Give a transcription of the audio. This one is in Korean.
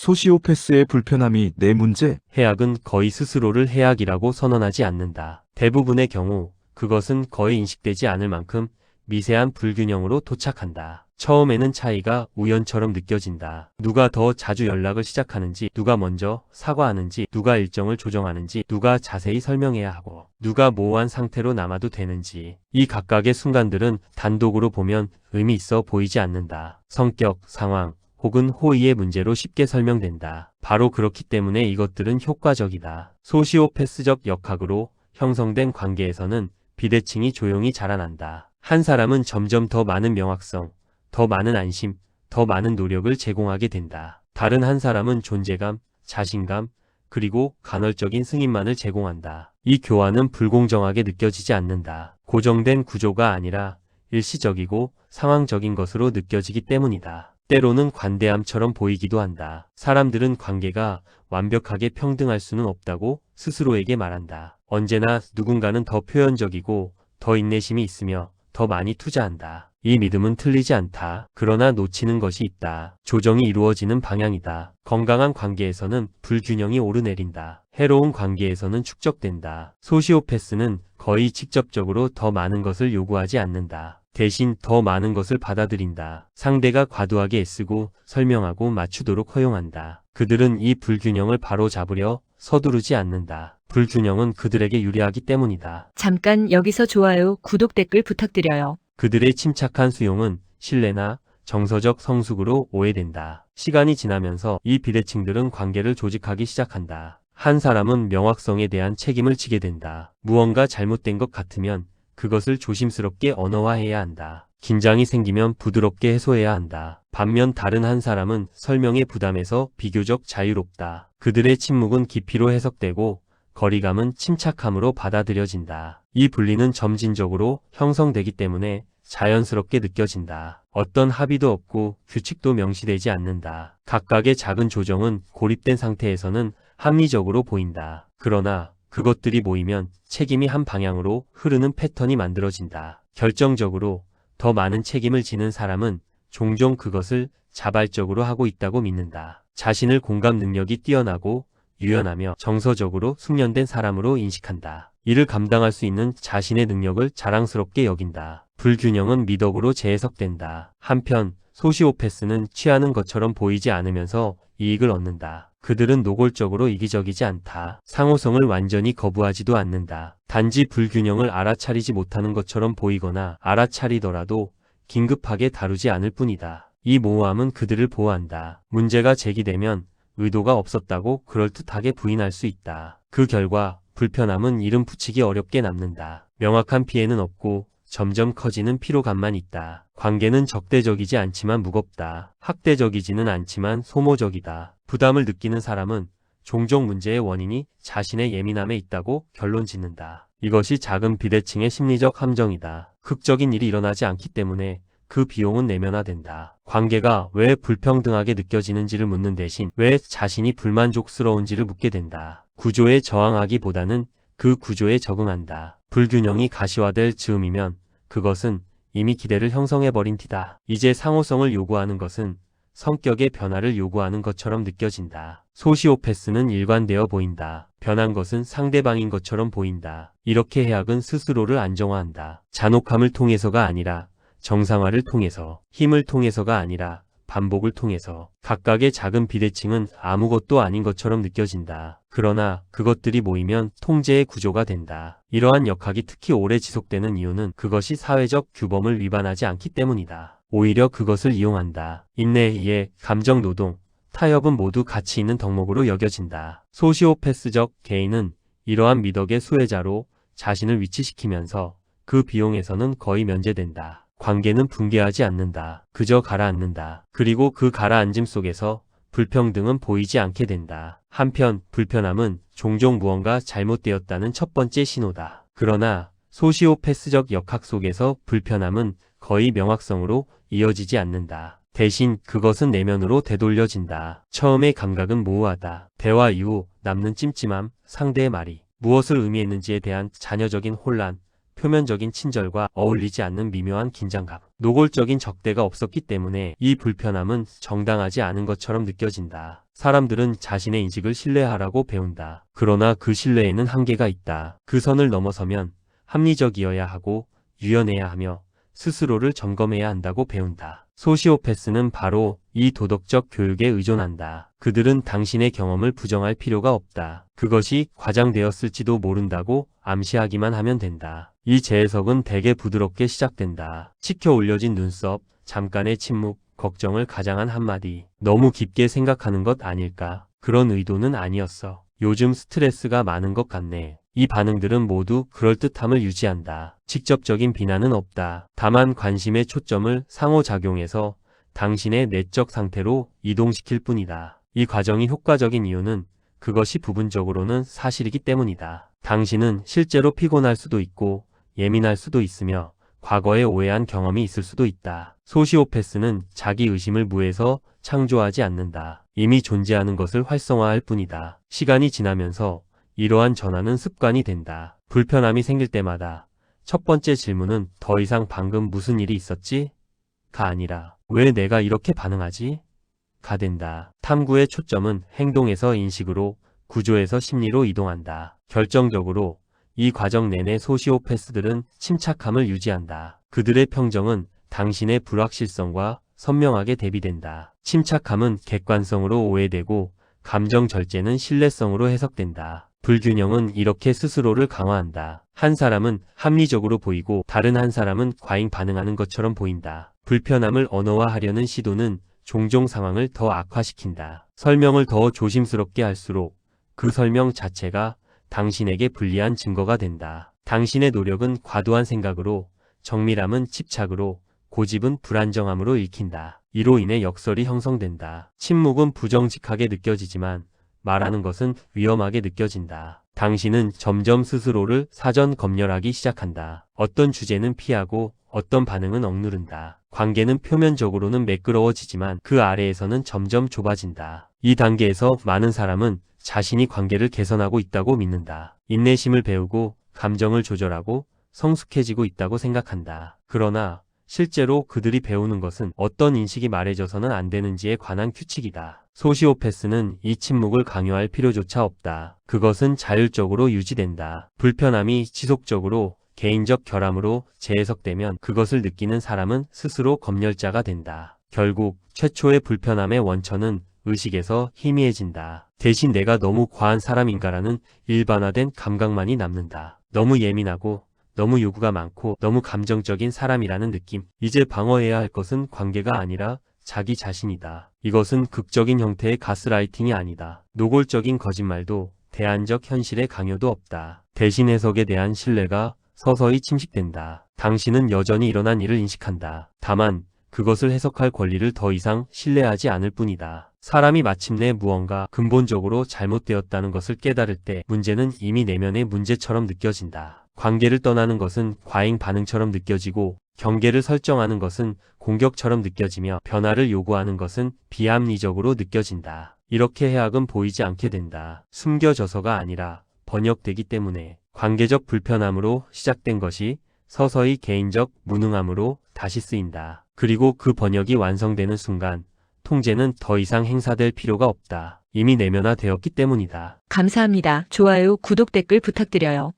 소시오패스의 불편함이 내 문제? 해악은 거의 스스로를 해악이라고 선언하지 않는다. 대부분의 경우 그것은 거의 인식되지 않을 만큼 미세한 불균형으로 도착한다. 처음에는 차이가 우연처럼 느껴진다. 누가 더 자주 연락을 시작하는지, 누가 먼저 사과하는지, 누가 일정을 조정하는지, 누가 자세히 설명해야 하고, 누가 모호한 상태로 남아도 되는지. 이 각각의 순간들은 단독으로 보면 의미 있어 보이지 않는다. 성격, 상황, 혹은 호의의 문제로 쉽게 설명된다. 바로 그렇기 때문에 이것들은 효과적이다. 소시오패스적 역학으로 형성된 관계에서는 비대칭이 조용히 자라난다. 한 사람은 점점 더 많은 명확성, 더 많은 안심, 더 많은 노력을 제공하게 된다. 다른 한 사람은 존재감, 자신감, 그리고 간헐적인 승인만을 제공한다. 이 교환은 불공정하게 느껴지지 않는다. 고정된 구조가 아니라 일시적이고 상황적인 것으로 느껴지기 때문이다. 때로는 관대함처럼 보이기도 한다. 사람들은 관계가 완벽하게 평등할 수는 없다고 스스로에게 말한다. 언제나 누군가는 더 표현적이고 더 인내심이 있으며 더 많이 투자한다. 이 믿음은 틀리지 않다. 그러나 놓치는 것이 있다. 조정이 이루어지는 방향이다. 건강한 관계에서는 불균형이 오르내린다. 해로운 관계에서는 축적된다. 소시오패스는 거의 직접적으로 더 많은 것을 요구하지 않는다. 대신 더 많은 것을 받아들인다. 상대가 과도하게 애쓰고 설명하고 맞추도록 허용한다. 그들은 이 불균형을 바로잡으려 서두르지 않는다. 불균형은 그들에게 유리하기 때문이다. 잠깐 여기서 좋아요, 구독, 댓글 부탁드려요. 그들의 침착한 수용은 신뢰나 정서적 성숙으로 오해된다. 시간이 지나면서 이 비대칭들은 관계를 조직하기 시작한다. 한 사람은 명확성에 대한 책임을 지게 된다. 무언가 잘못된 것 같으면 그것을 조심스럽게 언어화해야 한다. 긴장이 생기면 부드럽게 해소해야 한다. 반면 다른 한 사람은 설명의 부담에서 비교적 자유롭다. 그들의 침묵은 깊이로 해석되고 거리감은 침착함으로 받아들여진다. 이 분리는 점진적으로 형성되기 때문에 자연스럽게 느껴진다. 어떤 합의도 없고 규칙도 명시되지 않는다. 각각의 작은 조정은 고립된 상태에서는 합리적으로 보인다. 그러나 그것들이 모이면 책임이 한 방향으로 흐르는 패턴이 만들어진다. 결정적으로 더 많은 책임을 지는 사람은 종종 그것을 자발적으로 하고 있다고 믿는다. 자신을 공감 능력이 뛰어나고 유연하며 정서적으로 숙련된 사람으로 인식한다. 이를 감당할 수 있는 자신의 능력을 자랑스럽게 여긴다. 불균형은 미덕으로 재해석된다. 한편 소시오패스는 취하는 것처럼 보이지 않으면서 이익을 얻는다. 그들은 노골적으로 이기적이지 않다. 상호성을 완전히 거부하지도 않는다. 단지 불균형을 알아차리지 못하는 것처럼 보이거나 알아차리더라도 긴급하게 다루지 않을 뿐이다. 이 모호함은 그들을 보호한다. 문제가 제기되면 의도가 없었다고 그럴듯하게 부인할 수 있다. 그 결과 불편함은 이름 붙이기 어렵게 남는다. 명확한 피해는 없고 점점 커지는 피로감만 있다. 관계는 적대적이지 않지만 무겁다. 학대적이지는 않지만 소모적이다. 부담을 느끼는 사람은 종종 문제의 원인이 자신의 예민함에 있다고 결론 짓는다. 이것이 작은 비대칭의 심리적 함정이다. 극적인 일이 일어나지 않기 때문에 그 비용은 내면화된다. 관계가 왜 불평등하게 느껴지는지를 묻는 대신 왜 자신이 불만족스러운지를 묻게 된다. 구조에 저항하기보다는 그 구조에 적응한다. 불균형이 가시화될 즈음이면 그것은 이미 기대를 형성해버린 티다. 이제 상호성을 요구하는 것은 성격의 변화를 요구하는 것처럼 느껴진다. 소시오패스는 일관되어 보인다. 변한 것은 상대방인 것처럼 보인다. 이렇게 해악은 스스로를 안정화한다. 잔혹함을 통해서가 아니라 정상화를 통해서, 힘을 통해서가 아니라 반복을 통해서. 각각의 작은 비대칭은 아무것도 아닌 것처럼 느껴진다. 그러나 그것들이 모이면 통제의 구조가 된다. 이러한 역학이 특히 오래 지속되는 이유는 그것이 사회적 규범을 위반하지 않기 때문이다. 오히려 그것을 이용한다. 인내, 이해, 감정 노동, 타협은 모두 가치 있는 덕목으로 여겨진다. 소시오패스적 개인은 이러한 미덕의 수혜자로 자신을 위치시키면서 그 비용에서는 거의 면제된다. 관계는 붕괴하지 않는다. 그저 가라앉는다. 그리고 그 가라앉음 속에서 불평등은 보이지 않게 된다. 한편 불편함은 종종 무언가 잘못되었다는 첫 번째 신호다. 그러나 소시오패스적 역학 속에서 불편함은 거의 명확성으로 이어지지 않는다. 대신 그것은 내면으로 되돌려진다. 처음의 감각은 모호하다. 대화 이후 남는 찜찜함, 상대의 말이 무엇을 의미했는지에 대한 자녀적인 혼란, 표면적인 친절과 어울리지 않는 미묘한 긴장감, 노골적인 적대가 없었기 때문에 이 불편함은 정당하지 않은 것처럼 느껴진다. 사람들은 자신의 인식을 신뢰하라고 배운다. 그러나 그 신뢰에는 한계가 있다. 그 선을 넘어서면 합리적이어야 하고 유연해야 하며 스스로를 점검해야 한다고 배운다. 소시오패스는 바로 이 도덕적 교육에 의존한다. 그들은 당신의 경험을 부정할 필요가 없다. 그것이 과장되었을지도 모른다고 암시하기만 하면 된다. 이 재해석은 대개 부드럽게 시작된다. 치켜 올려진 눈썹, 잠깐의 침묵, 걱정을 가장한 한마디. 너무 깊게 생각하는 것 아닐까? 그런 의도는 아니었어. 요즘 스트레스가 많은 것 같네. 이 반응들은 모두 그럴듯함을 유지한다. 직접적인 비난은 없다. 다만 관심의 초점을 상호작용해서 당신의 내적 상태로 이동시킬 뿐이다. 이 과정이 효과적인 이유는 그것이 부분적으로는 사실이기 때문이다. 당신은 실제로 피곤할 수도 있고 예민할 수도 있으며 과거에 오해한 경험이 있을 수도 있다. 소시오패스는 자기 의심을 무에서 창조하지 않는다. 이미 존재하는 것을 활성화할 뿐이다. 시간이 지나면서 이러한 전환은 습관이 된다. 불편함이 생길 때마다 첫 번째 질문은 더 이상 방금 무슨 일이 있었지? 가 아니라 왜 내가 이렇게 반응하지? 가 된다. 탐구의 초점은 행동에서 인식으로, 구조에서 심리로 이동한다. 결정적으로 이 과정 내내 소시오패스들은 침착함을 유지한다. 그들의 평정은 당신의 불확실성과 선명하게 대비된다. 침착함은 객관성으로 오해되고 감정 절제는 신뢰성으로 해석된다. 불균형은 이렇게 스스로를 강화한다. 한 사람은 합리적으로 보이고 다른 한 사람은 과잉 반응하는 것처럼 보인다. 불편함을 언어화하려는 시도는 종종 상황을 더 악화시킨다. 설명을 더 조심스럽게 할수록 그 설명 자체가 당신에게 불리한 증거가 된다. 당신의 노력은 과도한 생각으로, 정밀함은 집착으로, 고집은 불안정함으로 읽힌다. 이로 인해 역설이 형성된다. 침묵은 부정직하게 느껴지지만 말하는 것은 위험하게 느껴진다. 당신은 점점 스스로를 사전 검열하기 시작한다. 어떤 주제는 피하고 어떤 반응은 억누른다. 관계는 표면적으로는 매끄러워지지만 그 아래에서는 점점 좁아진다. 이 단계에서 많은 사람은 자신이 관계를 개선하고 있다고 믿는다. 인내심을 배우고 감정을 조절하고 성숙해지고 있다고 생각한다. 그러나 실제로 그들이 배우는 것은 어떤 인식이 말해져서는 안 되는지에 관한 규칙이다. 소시오패스는 이 침묵을 강요할 필요조차 없다. 그것은 자율적으로 유지된다. 불편함이 지속적으로 개인적 결함으로 재해석되면 그것을 느끼는 사람은 스스로 검열자가 된다. 결국 최초의 불편함의 원천은 의식에서 희미해진다. 대신 내가 너무 과한 사람인가라는 일반화된 감각만이 남는다. 너무 예민하고 너무 요구가 많고 너무 감정적인 사람이라는 느낌. 이제 방어해야 할 것은 관계가 아니라 자기 자신이다. 이것은 극적인 형태의 가스라이팅이 아니다. 노골적인 거짓말도 대안적 현실의 강요도 없다. 대신 해석에 대한 신뢰가 서서히 침식된다. 당신은 여전히 일어난 일을 인식한다. 다만 그것을 해석할 권리를 더 이상 신뢰하지 않을 뿐이다. 사람이 마침내 무언가 근본적으로 잘못되었다는 것을 깨달을 때 문제는 이미 내면의 문제처럼 느껴진다. 관계를 떠나는 것은 과잉 반응처럼 느껴지고 경계를 설정하는 것은 공격처럼 느껴지며 변화를 요구하는 것은 비합리적으로 느껴진다. 이렇게 해악은 보이지 않게 된다. 숨겨져서가 아니라 번역되기 때문에 관계적 불편함으로 시작된 것이 서서히 개인적 무능함으로 다시 쓰인다. 그리고 그 번역이 완성되는 순간 통제는 더 이상 행사될 필요가 없다. 이미 내면화되었기 때문이다. 감사합니다. 좋아요, 구독, 댓글 부탁드려요.